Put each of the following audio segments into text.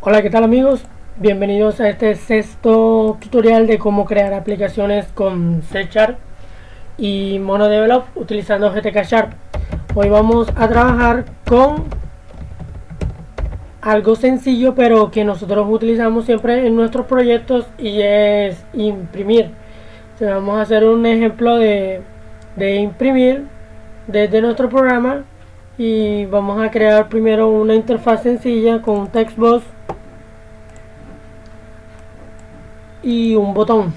Hola, ¿qué tal amigos? Bienvenidos a este sexto tutorial de cómo crear aplicaciones con C Sharp y MonoDevelop utilizando GTK Sharp. Hoy vamos a trabajar con algo sencillo pero que nosotros utilizamos siempre en nuestros proyectos y es imprimir. Entonces vamos a hacer un ejemplo de imprimir desde nuestro programa y vamos a crear primero una interfaz sencilla con un text box y un botón.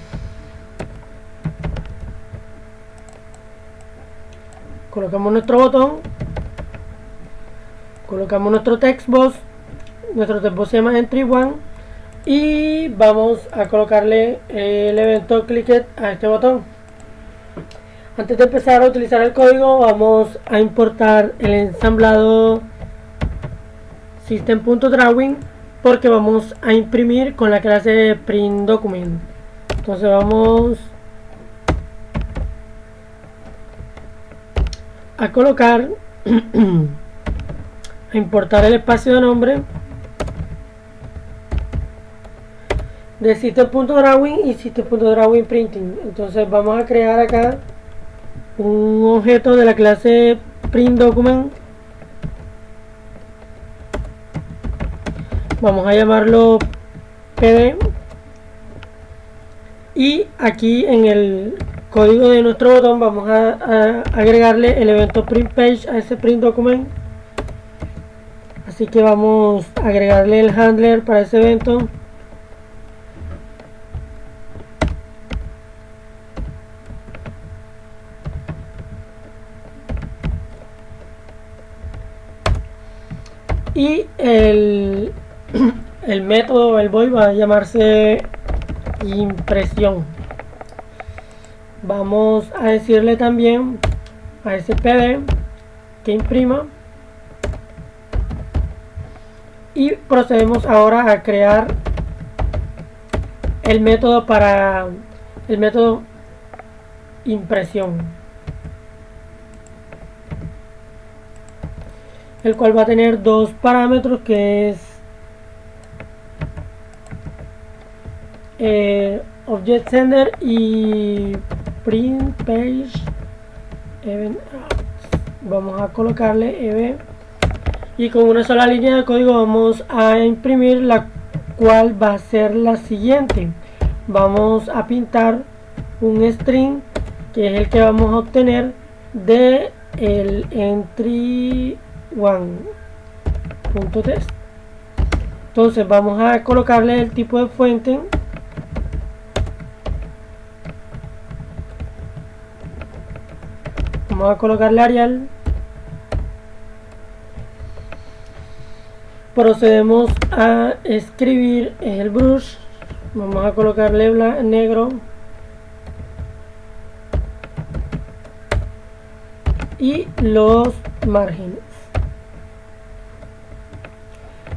Colocamos nuestro botón, colocamos nuestro text box se llama entry 1 y vamos a colocarle el evento clicked a este botón. Antes de empezar a utilizar el código vamos a importar el ensamblado system.drawing porque vamos a imprimir con la clase print document. Entonces vamos a colocar a importar el espacio de nombre de system.drawing y system.drawing printing. Entonces vamos a crear acá un objeto de la clase print document. Vamos a llamarlo pd y aquí en el código de nuestro botón vamos a agregarle el evento print page a ese print document. Así que vamos a agregarle el handler para ese evento. Y el método, el void, va a llamarse impresión. Vamos a decirle también a ese pd que imprima. Y procedemos ahora a crear el método para el método impresión, el cual va a tener dos parámetros, que es object sender y print page event. Vamos a colocarle ev y con una sola línea de código vamos a imprimir, la cual va a ser la siguiente. Vamos a pintar un string que es el que vamos a obtener de el entry one.test. Entonces vamos a colocarle el tipo de fuente, vamos a colocarle Arial. Procedemos a escribir el brush, vamos a colocarle negro y los márgenes.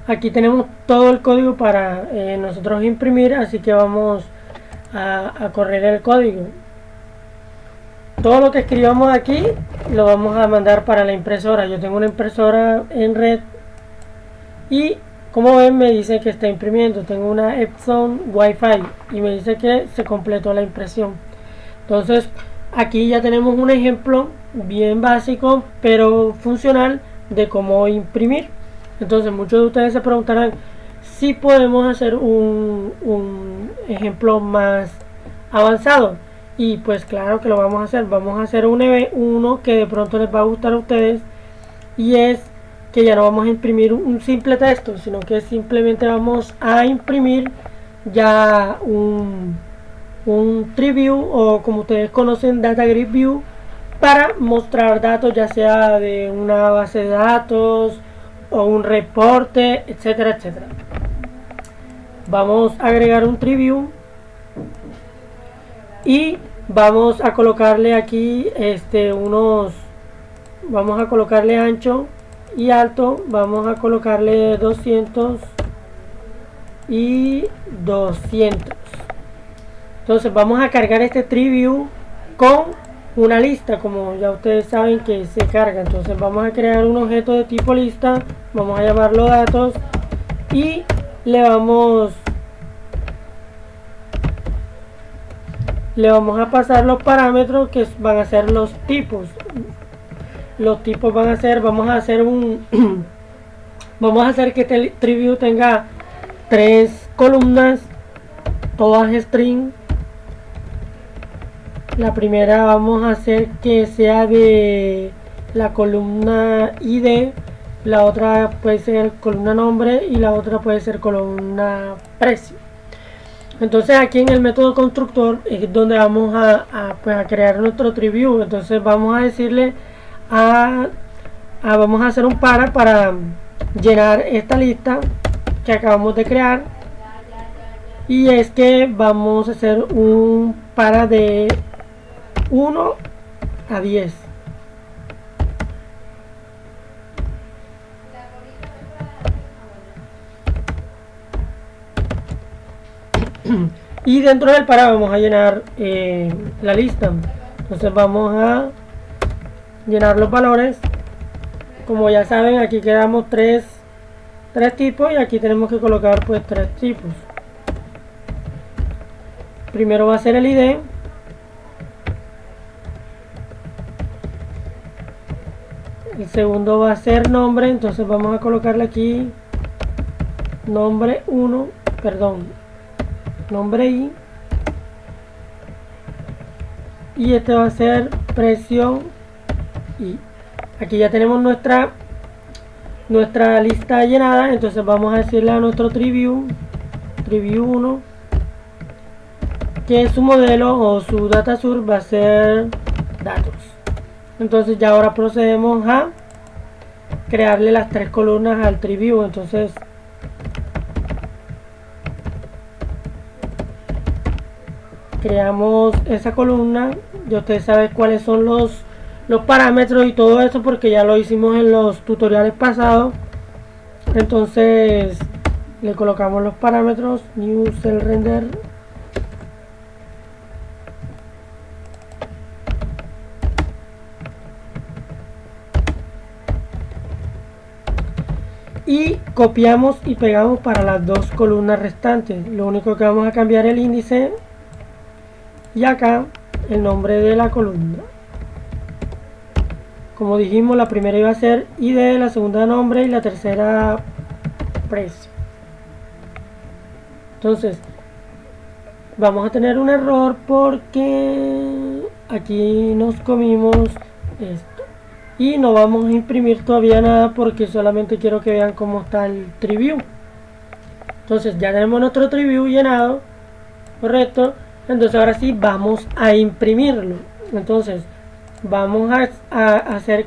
Aquí tenemos todo el código para nosotros imprimir, así que vamos a correr el código. Todo lo que escribamos aquí lo vamos a mandar para la impresora. Yo tengo una impresora en red y como ven me dice que está imprimiendo. Tengo una Epson Wi-Fi y me dice que se completó la impresión. Entonces aquí ya tenemos un ejemplo bien básico pero funcional de cómo imprimir. Entonces muchos de ustedes se preguntarán si podemos hacer un ejemplo más avanzado, y pues claro que lo vamos a hacer. Vamos a hacer uno que de pronto les va a gustar a ustedes, y es que ya no vamos a imprimir un simple texto, sino que simplemente vamos a imprimir ya un tree view, o como ustedes conocen, data grid view, para mostrar datos, ya sea de una base de datos o un reporte, etcétera, etcétera. Vamos a agregar un tree view y vamos a colocarle aquí vamos a colocarle ancho y alto, vamos a colocarle 200 y 200. Entonces vamos a cargar este tree view con una lista, como ya ustedes saben que se carga. Entonces vamos a crear un objeto de tipo lista, vamos a llamarlo datos, y le vamos a pasar los parámetros que van a ser los tipos. Los tipos van a ser, vamos a hacer que este triview tenga 3 columnas, todas string. La primera vamos a hacer que sea de la columna ID, la otra puede ser columna nombre y la otra puede ser columna precio. Entonces aquí en el método constructor es donde vamos a crear nuestro triview. Entonces vamos a decirle vamos a hacer un para llenar esta lista que acabamos de crear, y es que vamos a hacer un para de 1 a 10. Y dentro del para vamos a llenar la lista. Entonces vamos a llenar los valores. Como ya saben, aquí quedamos tres tipos y aquí tenemos que colocar pues 3 tipos. Primero va a ser el ID. El segundo va a ser nombre, entonces vamos a colocarle aquí nombre 1, nombre y este va a ser precio y aquí ya tenemos nuestra lista llenada. Entonces vamos a decirle a nuestro triview 1 que su modelo o su data source va a ser datos. Entonces ya ahora procedemos a crearle las 3 columnas al triview. Entonces creamos esa columna. Ya ustedes saben cuáles son los parámetros y todo eso porque ya lo hicimos en los tutoriales pasados. Entonces le colocamos los parámetros, new cell render, y copiamos y pegamos para las 2 columnas restantes. Lo único que vamos a cambiar el índice y acá el nombre de la columna. Como dijimos, la primera iba a ser ID, la segunda nombre y la tercera precio. Entonces vamos a tener un error porque aquí nos comimos esto y no vamos a imprimir todavía nada porque solamente quiero que vean cómo está el triview. Entonces ya tenemos nuestro triview llenado, correcto. Entonces ahora sí vamos a imprimirlo. Entonces vamos a hacer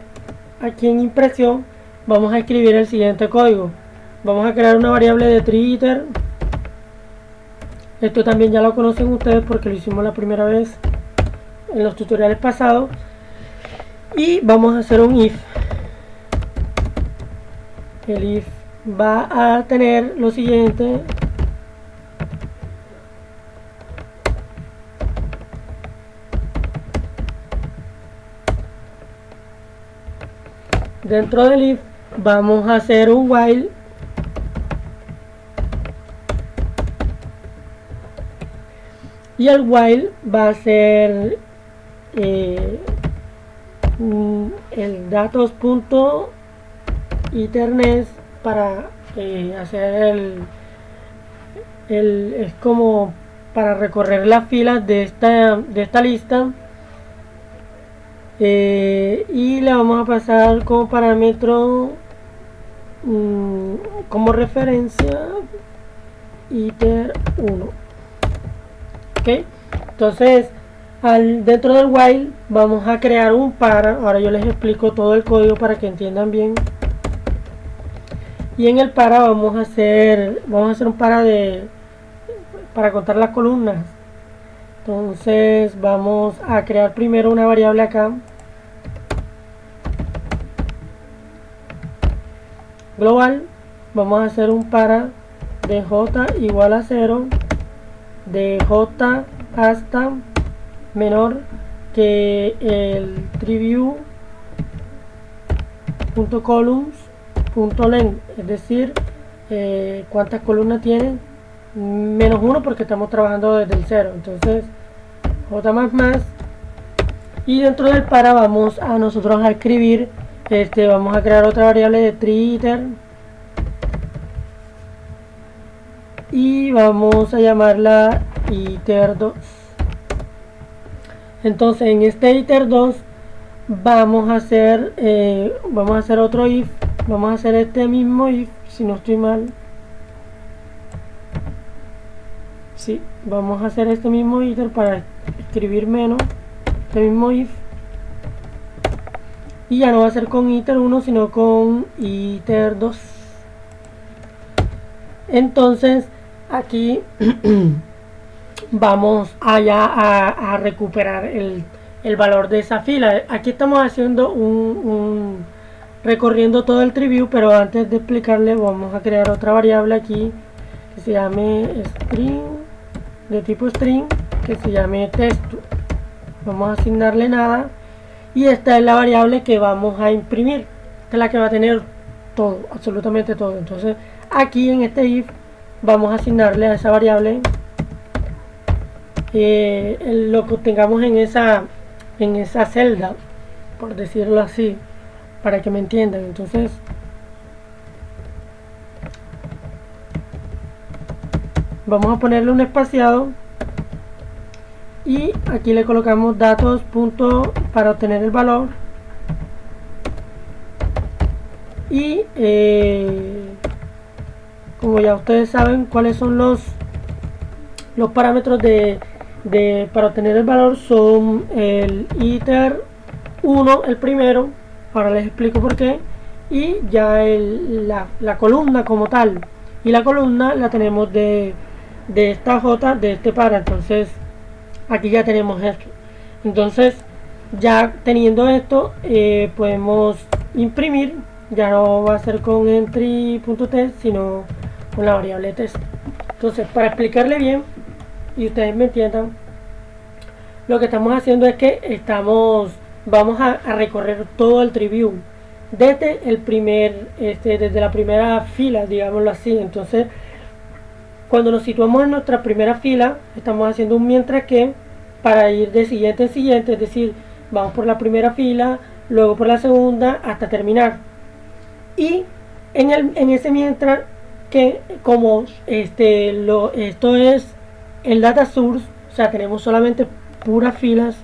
aquí en impresión, vamos a escribir el siguiente código. Vamos a crear una variable de treeiter. Esto también ya lo conocen ustedes porque lo hicimos la primera vez en los tutoriales pasados. Y vamos a hacer un if. El if va a tener lo siguiente. Dentro del if vamos a hacer un while y el while va a ser el datos.iternes para hacer es como para recorrer las filas de esta lista. Y le vamos a pasar como parámetro como referencia iter 1. Ok, entonces dentro del while vamos a crear un para. Ahora yo les explico todo el código para que entiendan bien. Y en el para vamos a hacer un para contar las columnas. Entonces vamos a crear primero una variable acá, global. Vamos a hacer un para de j igual a 0, de j hasta menor que el triview.columns.length, es decir, ¿cuántas columnas tiene? -1 porque estamos trabajando desde el 0. Entonces j++, y dentro del para vamos a nosotros a escribir, vamos a crear otra variable de triter y vamos a llamarla iter2. Entonces en este iter2 vamos a hacer otro if, vamos a hacer este mismo if, si no estoy mal. Sí, vamos a hacer este mismo iter para escribir menos, este mismo if, y ya no va a ser con iter1 sino con iter2. Entonces aquí vamos allá a recuperar el valor de esa fila. Aquí estamos haciendo recorriendo todo el tree view, pero antes de explicarle vamos a crear otra variable aquí que se llame string, de tipo string, que se llame texto. Vamos a asignarle nada, y esta es la variable que vamos a imprimir. Esta es la que va a tener todo, absolutamente todo. Entonces aquí en este if vamos a asignarle a esa variable lo que tengamos en esa celda, por decirlo así, para que me entiendan. Entonces vamos a ponerle un espaciado y aquí le colocamos datos para obtener el valor, y como ya ustedes saben cuáles son los parámetros para obtener el valor, son el iter1, el primero, ahora les explico por qué, y ya la columna como tal, y la columna la tenemos de esta j, de este para. Entonces aquí ya tenemos esto. Entonces ya teniendo esto, podemos imprimir. Ya no va a ser con entry.test sino con la variable test. Entonces, para explicarle bien y ustedes me entiendan, lo que estamos haciendo es que vamos a recorrer todo el tree view desde desde la primera fila, digámoslo así. Entonces cuando nos situamos en nuestra primera fila, estamos haciendo un mientras que para ir de siguiente en siguiente, es decir, vamos por la primera fila, luego por la segunda hasta terminar. Y en ese mientras que, como esto es el data source, o sea, tenemos solamente puras filas,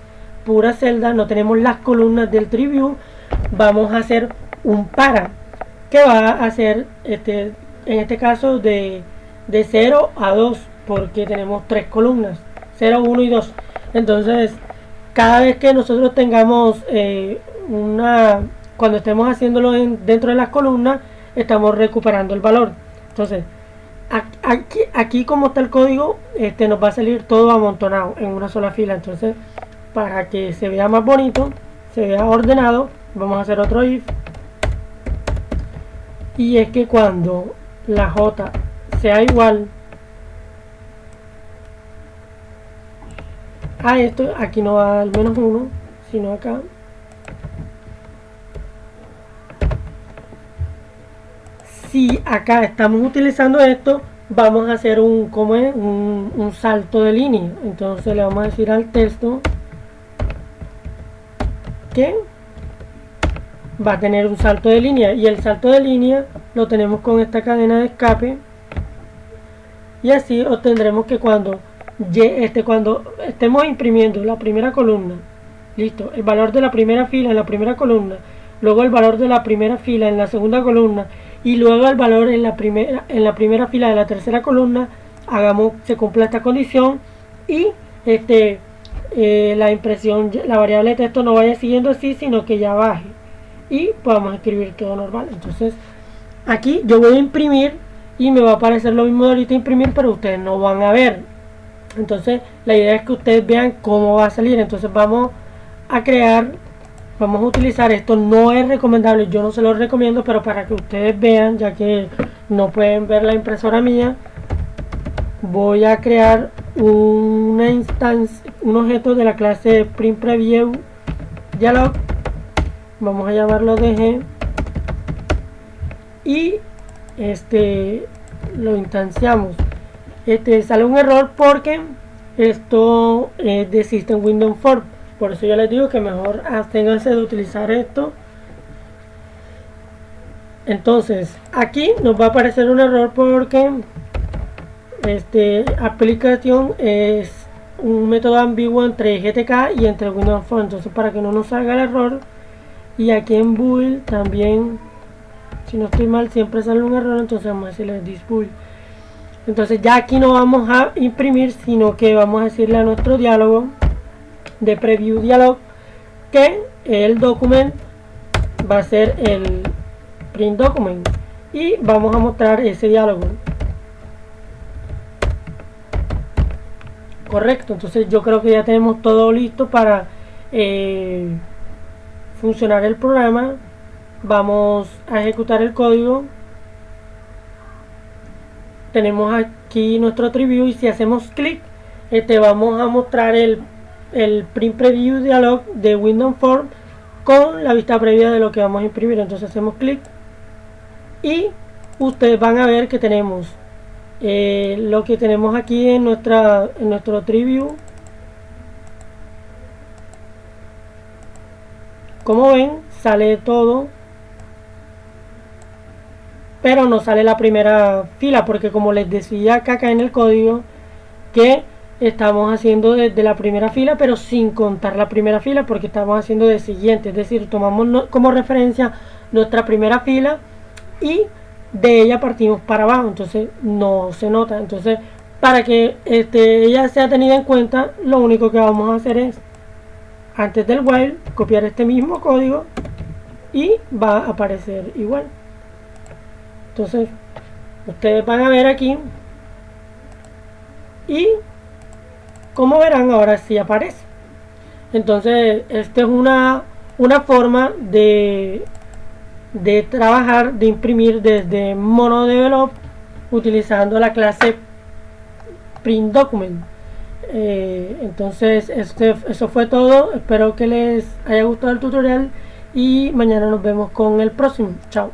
puras celdas, no tenemos las columnas del tree view, vamos a hacer un para que va a hacer en este caso de 0 a 2, porque tenemos 3 columnas, 0, 1 y 2. Entonces cada vez que nosotros tengamos cuando estemos haciéndolo dentro de las columnas, estamos recuperando el valor. Entonces aquí como está el código, nos va a salir todo amontonado en una sola fila. Entonces, para que se vea más bonito, se vea ordenado, vamos a hacer otro if, y es que cuando la j sea igual a esto, aquí no va al -1 sino acá, si acá estamos utilizando esto, vamos a hacer un salto de línea. Entonces le vamos a decir al texto que va a tener un salto de línea, y el salto de línea lo tenemos con esta cadena de escape, y así obtendremos que cuando estemos imprimiendo la primera columna, listo, el valor de la primera fila en la primera columna, luego el valor de la primera fila en la segunda columna, y luego el valor en la primera fila de la tercera columna, se cumpla esta condición, y la impresión, la variable de texto no vaya siguiendo así, sino que ya baje, y podamos escribir todo normal. Entonces aquí yo voy a imprimir y me va a aparecer lo mismo de ahorita imprimir, pero ustedes no van a ver. Entonces la idea es que ustedes vean cómo va a salir. Entonces vamos a utilizar esto. No es recomendable, yo no se lo recomiendo, pero para que ustedes vean, ya que no pueden ver la impresora mía, voy a crear una instancia, un objeto de la clase print preview dialog, vamos a llamarlo dg, y lo instanciamos, sale un error porque esto es de System Windows Form. Por eso yo les digo que mejor absténganse de utilizar esto. Entonces aquí nos va a aparecer un error porque aplicación es un método ambiguo entre GTK y entre Windows Form. Entonces, para que no nos salga el error, y aquí en build también, si no estoy mal, siempre sale un error. Entonces vamos a decirle this build. Entonces ya aquí no vamos a imprimir, sino que vamos a decirle a nuestro diálogo de preview dialog que el document va a ser el print document, y vamos a mostrar ese diálogo. Correcto, entonces yo creo que ya tenemos todo listo para funcionar el programa. Vamos a ejecutar el código. Tenemos aquí nuestro attribute, y si hacemos clic, vamos a mostrar el print preview dialog de Windows Form con la vista previa de lo que vamos a imprimir. Entonces hacemos clic y ustedes van a ver que tenemos lo que tenemos aquí en nuestro preview. Como ven, sale todo, pero no sale la primera fila, porque como les decía acá en el código, que estamos haciendo desde la primera fila, pero sin contar la primera fila, porque estamos haciendo de siguiente, es decir, tomamos como referencia nuestra primera fila y de ella partimos para abajo. Entonces no se nota. Entonces, para que ella sea tenida en cuenta, lo único que vamos a hacer es, antes del while, copiar este mismo código y va a aparecer igual. Entonces ustedes van a ver aquí, y como verán, ahora sí aparece. Entonces esta es una forma de trabajar, de imprimir desde MonoDevelop utilizando la clase print document. Entonces eso fue todo. Espero que les haya gustado el tutorial y mañana nos vemos con el próximo. Chao.